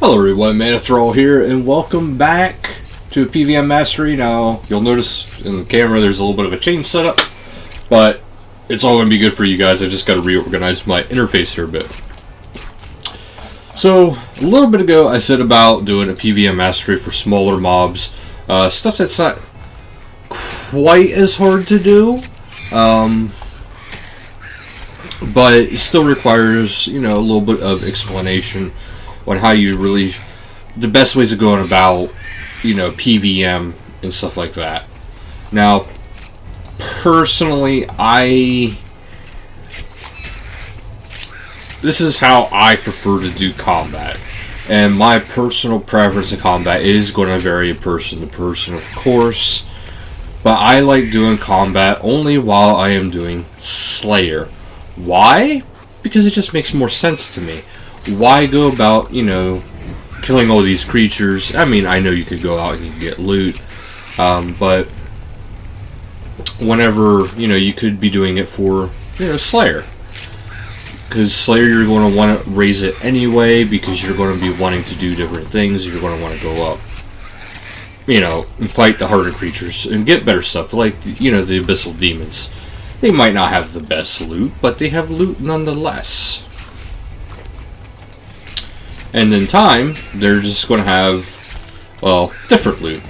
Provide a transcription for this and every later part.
Hello everyone, Manathrall here, and welcome back to PVM Mastery. Now, you'll notice in the camera there's a little bit of a change setup, but it's all going to be good for you guys. I just got to reorganize my interface here a bit. So, a little bit ago I said about doing a PVM Mastery for smaller mobs, stuff that's not quite as hard to do, but it still requires, a little bit of explanation on how you really, the best ways of going about, PVM and stuff like that. Now, personally, this is how I prefer to do combat. And my personal preference in combat is going to vary person to person, of course. But I like doing combat only while I am doing Slayer. Why? Because it just makes more sense to me. Why go about, killing all these creatures? I mean, I know you could go out and you can get loot, but whenever, you could be doing it for, Slayer. Because Slayer, you're going to want to raise it anyway, because you're going to be wanting to do different things. You're going to want to go up, and fight the harder creatures and get better stuff, like, the Abyssal Demons. They might not have the best loot, but they have loot nonetheless. And in time, they're just going to have, well, different loot.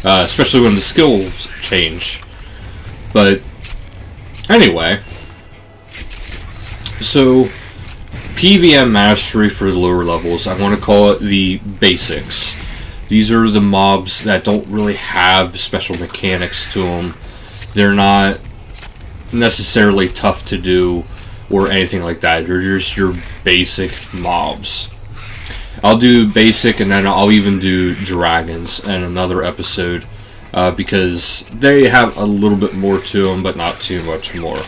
Especially when the skills change. But, anyway. So, PVM Mastery for the lower levels, I want to call it the basics. These are the mobs that don't really have special mechanics to them. They're not necessarily tough to do or anything like that. They're just your basic mobs. I'll do basic, and then I'll even do dragons in another episode, because they have a little bit more to them, but not too much more.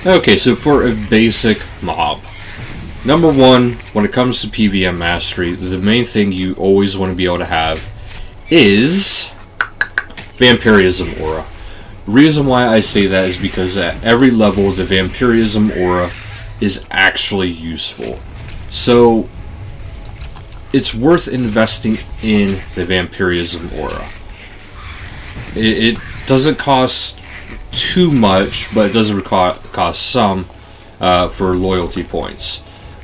Okay, so for a basic mob, number one, when it comes to PVM Mastery, the main thing you always want to be able to have is Vampirism Aura. The reason why I say that is because at every level, the Vampirism Aura is actually useful. So, it's worth investing in the Vampirism Aura. It doesn't cost too much, but it does cost some for loyalty points.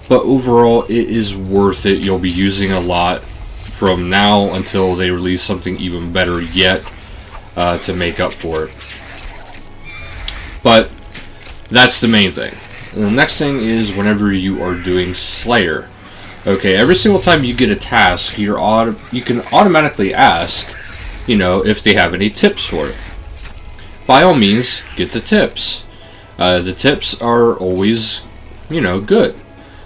But overall, it is worth it. You'll be using a lot from now until they release something even better yet to make up for it. But that's the main thing. And the next thing is whenever you are doing Slayer. Okay, every single time you get a task, you can automatically ask, if they have any tips for it. By all means, get the tips. The tips are always, good.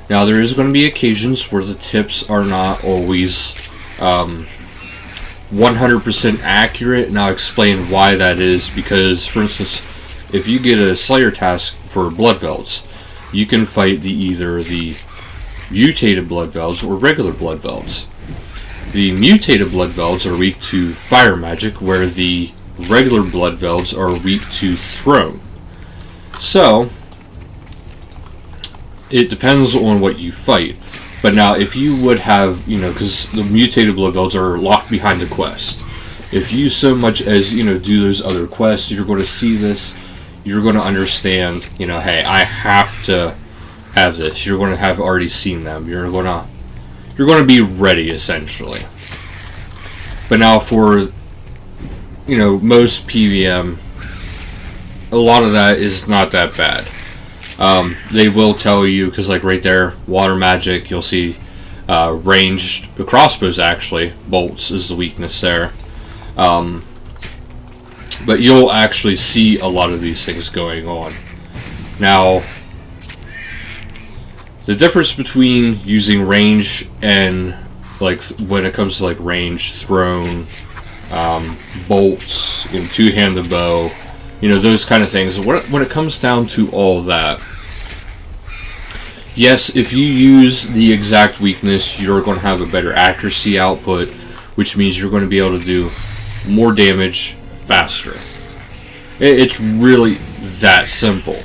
Now, there is going to be occasions where the tips are not always 100% accurate, and I'll explain why that is. Because, for instance, if you get a Slayer task for Blood Velds, you can fight either the mutated Blood Velds or regular Blood Velds. The mutated Blood Velds are weak to fire magic, where the regular Blood Velds are weak to Throne. So, it depends on what you fight. But now, if you would have, because the mutated Blood Velds are locked behind the quest. If you so much as, do those other quests, you're going to see this. You're going to understand, hey, I have to have this. You're going to have already seen them. You're going to be ready, essentially. But now for, most PVM, a lot of that is not that bad. They will tell you, because like right there, water magic, you'll see ranged crossbows, actually. Bolts is the weakness there. But you'll actually see a lot of these things going on. Now, the difference between using range and, like, when it comes to, like, range, Throne, bolts, two-handed bow, those kind of things. When it comes down to all that, yes, if you use the exact weakness, you're going to have a better accuracy output, which means you're going to be able to do more damage faster. It's really that simple.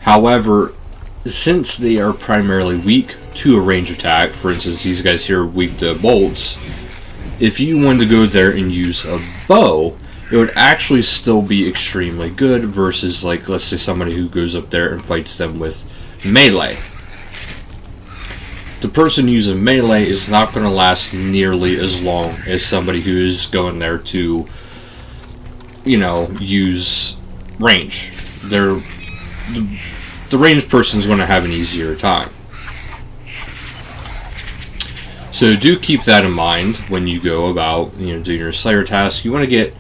However, since they are primarily weak to a range attack, for instance, these guys here are weak to bolts, if you wanted to go there and use a bow, it would actually still be extremely good versus, like, let's say somebody who goes up there and fights them with melee. The person using melee is not going to last nearly as long as somebody who is going there to, you know, use range. The ranged person is going to have an easier time. So do keep that in mind when you go about, you know, doing your Slayer task. You want to get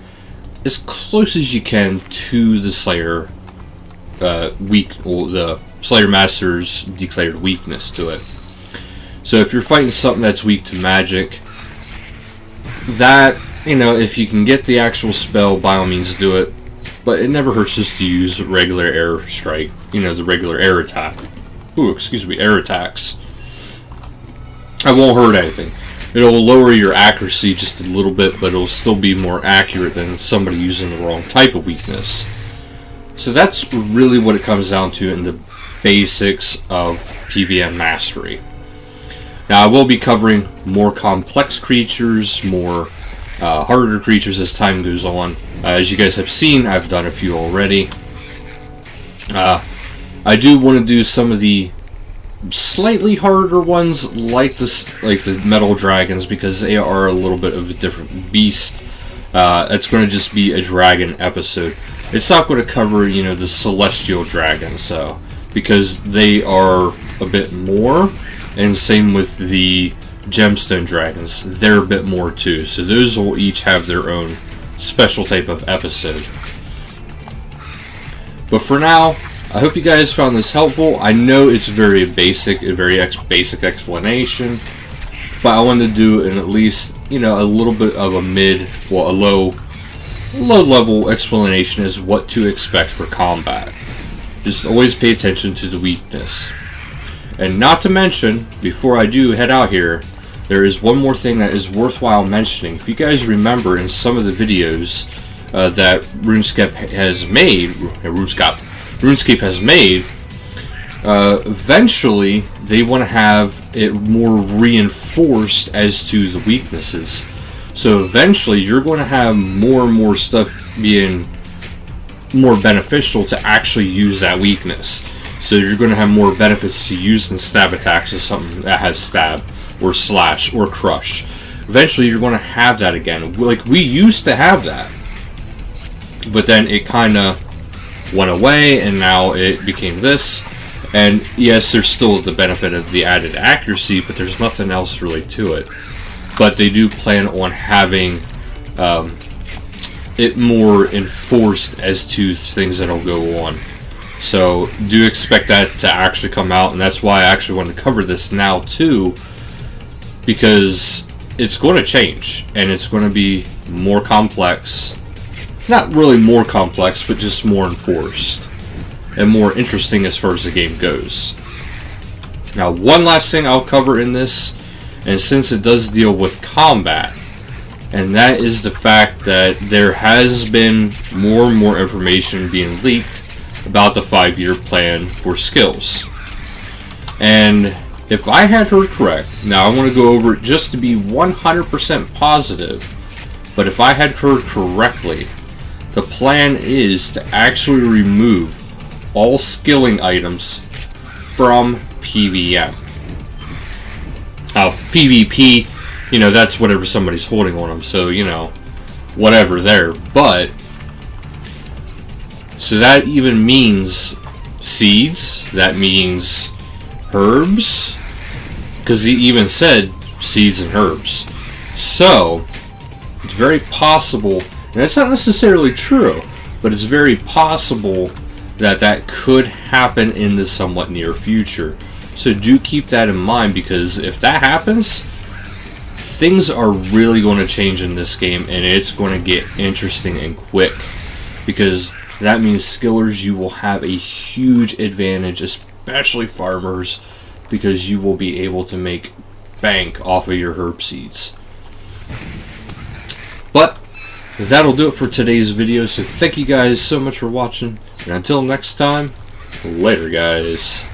as close as you can to the Slayer the Slayer Master's declared weakness to it. So if you're fighting something that's weak to magic, that, you know, if you can get the actual spell, by all means do it. But it never hurts just to use regular air strike, you know, the regular air attack. Ooh, excuse me, air attacks. It won't hurt anything. It'll lower your accuracy just a little bit, but it'll still be more accurate than somebody using the wrong type of weakness. So that's really what it comes down to in the basics of PVM Mastery. Now, I will be covering more complex creatures, more harder creatures as time goes on. As you guys have seen, I've done a few already. I do want to do some of the slightly harder ones, like the metal dragons, because they are a little bit of a different beast. It's going to just be a dragon episode. It's not going to cover, you know, the celestial dragons, so, because they are a bit more. And same with the gemstone dragons. They're a bit more too. So those will each have their own special type of episode. But for now, I hope you guys found this helpful. I know it's very basic, a very basic explanation. But I wanted to do an at least, you know, a little bit of a low level explanation as what to expect for combat. Just always pay attention to the weakness. And not to mention, before I do head out here, there is one more thing that is worthwhile mentioning. If you guys remember in some of the videos that RuneScape has made, eventually they want to have it more reinforced as to the weaknesses. So eventually you're going to have more and more stuff being more beneficial to actually use that weakness. So you're going to have more benefits to using stab attacks as something that has stab, or slash, or crush. Eventually you're going to have that again. Like, we used to have that. But then it kind of went away, and now it became this. And yes, there's still the benefit of the added accuracy, but there's nothing else really to it. But they do plan on having it more enforced as to things that'll go on. So do expect that to actually come out, and that's why I actually wanted to cover this now too, because it's going to change, and it's going to be more complex. Not really more complex, but just more enforced, and more interesting as far as the game goes. Now, one last thing I'll cover in this, and since it does deal with combat, and that is the fact that there has been more and more information being leaked about the 5-year plan for skills. And if I had heard correct, now I want to go over it just to be 100% positive, but if I had heard correctly, the plan is to actually remove all skilling items from PVM. Now, PvP, you know, that's whatever somebody's holding on them, so, you know, whatever there, but so that even means seeds, that means herbs, because he even said seeds and herbs. So, it's very possible, and it's not necessarily true, but it's very possible that that could happen in the somewhat near future. So do keep that in mind, because if that happens, things are really going to change in this game, and it's going to get interesting and quick, because that means skillers, you will have a huge advantage, especially farmers, because you will be able to make bank off of your herb seeds. But that'll do it for today's video, so thank you guys so much for watching, and until next time, later guys.